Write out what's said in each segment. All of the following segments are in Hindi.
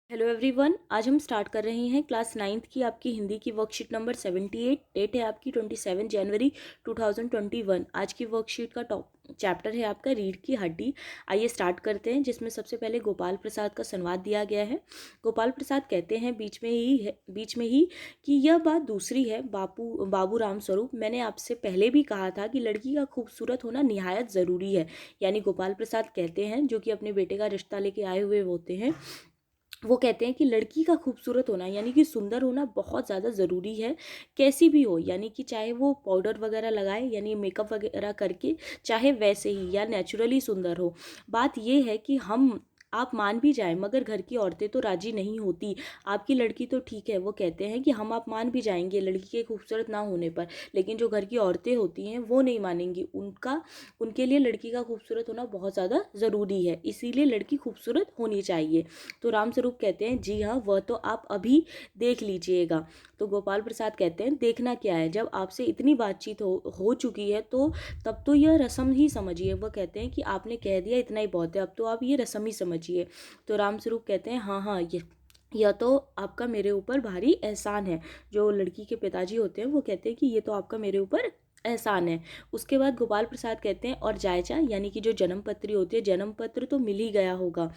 हेलो एवरीवन, आज हम स्टार्ट कर रहे हैं क्लास नाइन्थ की आपकी हिंदी की वर्कशीट नंबर 78। डेट है आपकी 27 जनवरी 2021। आज की वर्कशीट का टॉप चैप्टर है आपका रीढ़ की हड्डी। आइए स्टार्ट करते हैं, जिसमें सबसे पहले गोपाल प्रसाद का संवाद दिया गया है। गोपाल प्रसाद कहते हैं बीच में ही कि यह बात दूसरी है बाबू राम स्वरूप, मैंने आपसे पहले भी कहा था कि लड़की का खूबसूरत होना निहायत ज़रूरी है। यानी गोपाल प्रसाद कहते हैं, जो कि अपने बेटे का रिश्ता लेके आए हुए होते हैं, वो कहते हैं कि लड़की का खूबसूरत होना यानी कि सुंदर होना बहुत ज़्यादा ज़रूरी है। कैसी भी हो, यानी कि चाहे वो पाउडर वगैरह लगाए यानी मेकअप वगैरह करके, चाहे वैसे ही या नेचुरली सुंदर हो। बात ये है कि आप मान भी जाएं, मगर घर की औरतें तो राजी नहीं होती। आपकी लड़की तो ठीक है, वो कहते हैं कि आप मान भी जाएंगे लड़की के खूबसूरत ना होने पर, लेकिन जो घर की औरतें होती हैं वो नहीं मानेंगी। उनके लिए लड़की का खूबसूरत होना बहुत ज़्यादा ज़रूरी है, इसीलिए लड़की खूबसूरत होनी चाहिए। तो रामस्वरूप कहते हैं जी हाँ, वह तो आप अभी देख लीजिएगा। तो गोपाल प्रसाद कहते हैं देखना क्या है, जब आपसे इतनी बातचीत हो चुकी है तो तब तो यह रस्म ही समझिए। वह कहते हैं कि आपने कह दिया इतना ही बहुत है, अब तो आप ये रस्म ही समझिए। तो रामस्वरूप कहते हैं हाँ हाँ, यह तो आपका मेरे ऊपर भारी एहसान है। जो लड़की के पिताजी होते हैं वो कहते हैं कि ये तो आपका मेरे ऊपर एहसान है। उसके बाद गोपाल प्रसाद कहते हैं और जायजा यानी कि जो जन्म पत्री होती है, जन्म पत्र तो मिल ही गया होगा।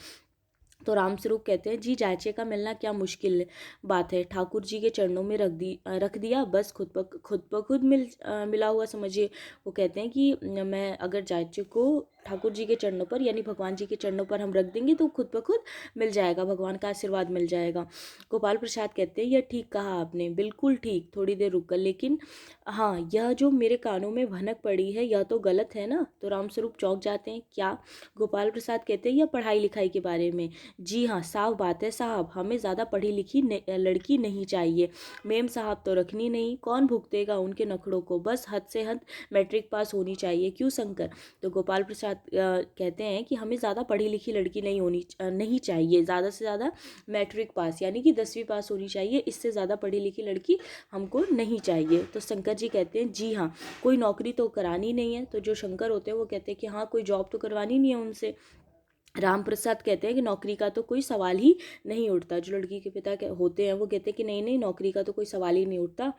तो रामस्वरूप कहते हैं जी, जायचे का मिलना क्या मुश्किल बात है, ठाकुर जी के चरणों में रख दिया, बस खुद मिला हुआ समझिए। वो कहते हैं कि मैं अगर जायचे को ठाकुर जी के चरणों पर यानी भगवान जी के चरणों पर हम रख देंगे तो खुद ब खुद मिल जाएगा, भगवान का आशीर्वाद मिल जाएगा। गोपाल प्रसाद कहते हैं यह ठीक कहा आपने, बिल्कुल ठीक। थोड़ी देर रुक कर, लेकिन हाँ, यह जो मेरे कानों में भनक पड़ी है यह तो गलत है ना। तो रामस्वरूप चौंक जाते हैं, क्या? गोपाल प्रसाद कहते हैं यह पढ़ाई लिखाई के बारे में। जी हाँ, साफ बात है साहब, हमें ज़्यादा पढ़ी लिखी लड़की नहीं चाहिए। मेम साहब तो रखनी नहीं, कौन भुगतेगा उनके नखड़ों को, बस हद से हद मैट्रिक पास होनी चाहिए, क्यों शंकर? तो गोपाल प्रसाद कहते हैं कि हमें ज़्यादा पढ़ी लिखी लड़की नहीं चाहिए, ज़्यादा से ज़्यादा मैट्रिक पास यानी कि 10वीं पास होनी चाहिए, इससे ज़्यादा पढ़ी लिखी लड़की हमको नहीं चाहिए। तो शंकर जी कहते हैं जी हाँ, कोई नौकरी तो करानी नहीं है। तो जो शंकर होते हैं वो कहते हैं कि हाँ, कोई जॉब तो करवानी नहीं है उनसे। राम प्रसाद कहते हैं कि नौकरी का तो कोई सवाल ही नहीं उठता। जो लड़की के पिता होते हैं वो कहते हैं कि नहीं नहीं, नौकरी का तो कोई सवाल ही नहीं उठता।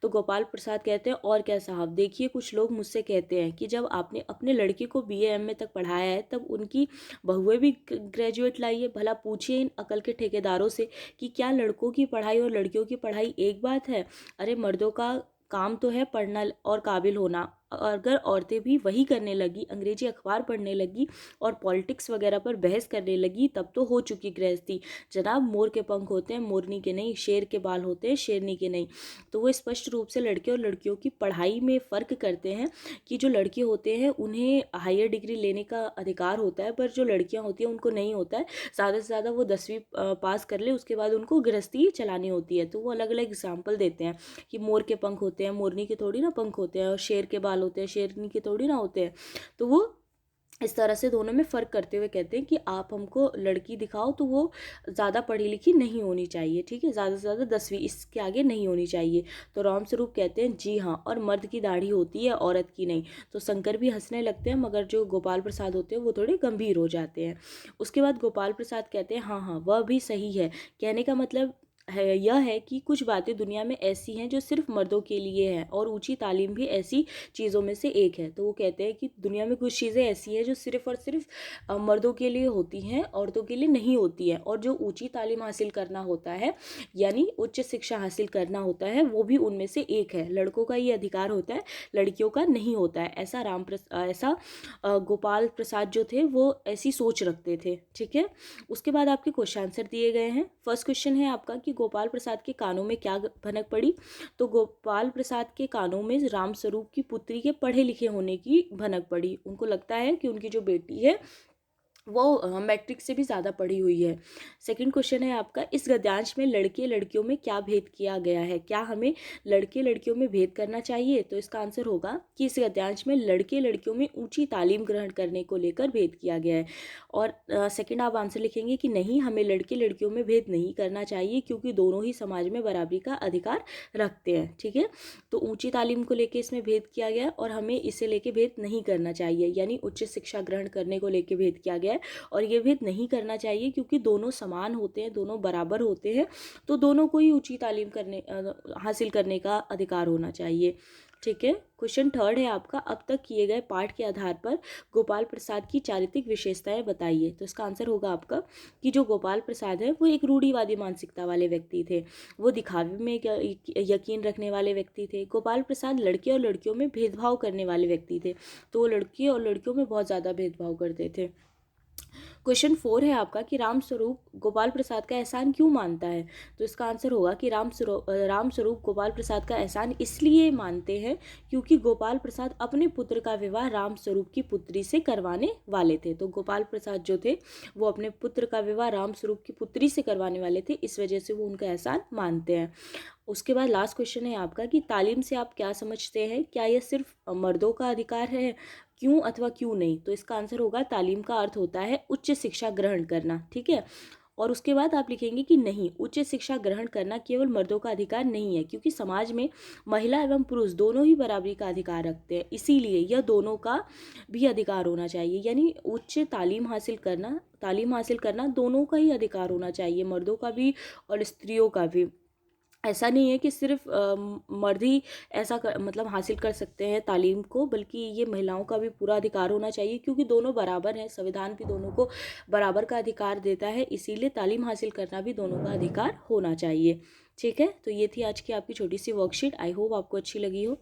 तो गोपाल प्रसाद कहते हैं और क्या साहब, देखिए कुछ लोग मुझसे कहते हैं कि जब आपने अपने लड़के को BA MA तक पढ़ाया है तब उनकी बहुएं भी ग्रेजुएट लाई है। भला पूछिए इन अकल के ठेकेदारों से कि क्या लड़कों की पढ़ाई और लड़कियों की पढ़ाई एक बात है? अरे मर्दों का काम तो है पढ़ना और काबिल होना। अगर औरतें भी वही करने लगी, अंग्रेजी अखबार पढ़ने लगी और पॉलिटिक्स वगैरह पर बहस करने लगी, तब तो हो चुकी गृहस्थी। जनाब, मोर के पंख होते हैं मोरनी के नहीं, शेर के बाल होते हैं शेरनी के नहीं। तो वो स्पष्ट रूप से लड़के और लड़कियों की पढ़ाई में फ़र्क करते हैं कि जो लड़के होते हैं उन्हें हायर डिग्री लेने का अधिकार होता है, पर जो लड़कियां होती हैं उनको नहीं होता है। ज़्यादा से ज़्यादा वो 10वीं पास कर ले, उसके बाद उनको गृहस्थी चलानी होती है। तो वो अलग अलग एग्जाम्पल देते हैं कि मोर के पंख होते हैं, मोरनी के थोड़ी ना पंख होते हैं, और शेर के बाल होते हैं, शेरनी के थोड़ी ना होते हैं। तो वो इस तरह से दोनों में फ़र्क करते हुए कहते हैं कि आप हमको लड़की दिखाओ तो वो ज़्यादा पढ़ी लिखी नहीं होनी चाहिए, ठीक है, ज़्यादा से ज़्यादा 10वीं, इसके आगे नहीं होनी चाहिए। तो रामस्वरूप कहते हैं जी हाँ, और मर्द की दाढ़ी होती है औरत की नहीं। तो शंकर भी हंसने लगते हैं, मगर जो गोपाल प्रसाद होते हैं वो थोड़े गंभीर हो जाते हैं। उसके बाद गोपाल प्रसाद कहते हैं हाँ हाँ, वह भी सही है। कहने का मतलब यह है कि कुछ बातें दुनिया में ऐसी हैं जो सिर्फ मर्दों के लिए हैं, और ऊंची तालीम भी ऐसी चीज़ों में से एक है। तो वो कहते हैं कि दुनिया में कुछ चीज़ें ऐसी हैं जो सिर्फ और सिर्फ मर्दों के लिए होती हैं, औरतों के लिए नहीं होती हैं। और जो ऊंची तालीम हासिल करना होता है यानी उच्च शिक्षा हासिल करना होता है, वो भी उनमें से एक है। लड़कों का ये अधिकार होता है, लड़कियों का नहीं होता है। ऐसा गोपाल प्रसाद जो थे वो ऐसी सोच रखते थे, ठीक है। उसके बाद आपके क्वेश्चन आंसर दिए गए हैं। फर्स्ट क्वेश्चन है आपका कि गोपाल प्रसाद के कानों में क्या भनक पड़ी। तो गोपाल प्रसाद के कानों में राम स्वरूप की पुत्री के पढ़े लिखे होने की भनक पड़ी। उनको लगता है कि उनकी जो बेटी है वो मैट्रिक से भी ज़्यादा पढ़ी हुई है। सेकंड क्वेश्चन है आपका, इस गद्यांश में लड़के लड़कियों में क्या भेद किया गया है, क्या हमें लड़के लड़कियों में भेद करना चाहिए? तो इसका आंसर होगा कि इस गद्यांश में लड़के लड़कियों में ऊंची तालीम ग्रहण करने को लेकर भेद किया गया है। और सेकंड आप आंसर लिखेंगे कि नहीं, हमें लड़के लड़कियों में भेद नहीं करना चाहिए क्योंकि दोनों ही समाज में बराबरी का अधिकार रखते हैं, ठीक है। तो ऊंची तालीम को लेकर इसमें भेद किया गया और हमें इसे लेके भेद नहीं करना चाहिए, यानी उच्च शिक्षा ग्रहण करने को लेकर भेद किया गया, है और ये भेद नहीं करना चाहिए, क्योंकि दोनों समान होते हैं, दोनों बराबर होते हैं, तो दोनों को ही ऊंची तालीम हासिल करने का अधिकार होना चाहिए। ठीक है। क्वेश्चन थर्ड है आपका, अब तक किए गए पाठ के आधार पर गोपाल प्रसाद की चारित्रिक विशेषताएं बताइए। तो इसका आंसर होगा आपका कि जो गोपाल प्रसाद है वो एक रूढ़िवादी मानसिकता वाले व्यक्ति थे, वो दिखावे में यकीन रखने वाले व्यक्ति थे। गोपाल प्रसाद लड़के और लड़कियों में भेदभाव करने वाले व्यक्ति थे, तो वो लड़के और लड़कियों में बहुत ज़्यादा भेदभाव करते थे। क्वेश्चन 4 है आपका कि राम स्वरूप गोपाल प्रसाद का एहसान क्यों मानता है। तो इसका आंसर होगा कि राम स्वरूप गोपाल प्रसाद का एहसान इसलिए मानते हैं क्योंकि गोपाल प्रसाद अपने पुत्र का विवाह राम स्वरूप की पुत्री से करवाने वाले थे। तो गोपाल प्रसाद जो थे वो अपने पुत्र का विवाह राम स्वरूप की पुत्री से करवाने वाले थे, इस वजह से वो उनका एहसान मानते हैं। उसके बाद लास्ट क्वेश्चन है आपका कि तालीम से आप क्या समझते हैं, क्या यह सिर्फ मर्दों का अधिकार है, क्यों अथवा क्यों नहीं। तो इसका आंसर होगा तालीम का अर्थ होता है उच्च शिक्षा ग्रहण करना। ठीक है। और उसके बाद आप लिखेंगे कि नहीं, उच्च शिक्षा ग्रहण करना केवल मर्दों का अधिकार नहीं है, क्योंकि समाज में महिला एवं पुरुष दोनों ही बराबरी का अधिकार रखते हैं, इसीलिए यह दोनों का भी अधिकार होना चाहिए। यानी उच्च तालीम हासिल करना दोनों का ही अधिकार होना चाहिए, मर्दों का भी और स्त्रियों का भी। ऐसा नहीं है कि सिर्फ मर्द ही मतलब हासिल कर सकते हैं तालीम को, बल्कि ये महिलाओं का भी पूरा अधिकार होना चाहिए, क्योंकि दोनों बराबर हैं, संविधान भी दोनों को बराबर का अधिकार देता है, इसीलिए तालीम हासिल करना भी दोनों का अधिकार होना चाहिए। ठीक है। तो ये थी आज की आपकी छोटी सी वर्कशीट, आई होप आपको अच्छी लगी हो।